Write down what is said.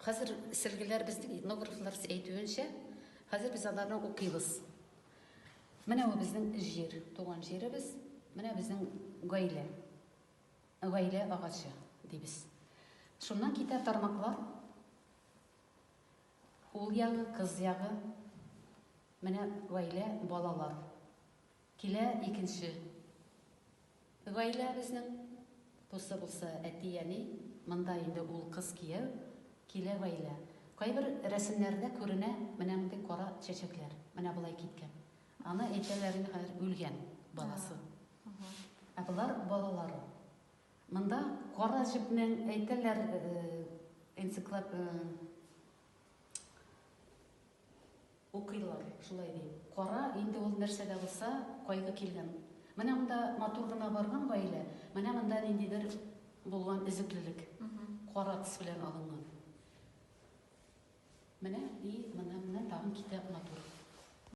Хәзер сергеләр безнең этнографлар әйтүенчә, хәзер без аларны укыйбыз. Менә ул безнең җир, туган җиребез, менә безнең гаилә. Гаилә агачы дибез. Шуннан китә тармаклар. Ул ягы, кыз ягы, менә гаилә, балалар. Килә икенче гаилә безнең, тусы булса әти-әни, монда инде ул кыз кияү, килә гаилә. Кайбер рәсемнәрдә күренә менә мондай кара чәчәкләр, менә булай киткән. Аны әйтәләр инде хәзер үлгән баласы. Ә булар балалары. Монда кара җепнең әйтәләр укыйлар, шулай ди. Кара инде ул нәрсәдә булса, кайгы килгән. Менә монда матур гына барган гаилә, менә монда ниндидер булган өзеклелек. Кара төс белән алынган. Менә и менә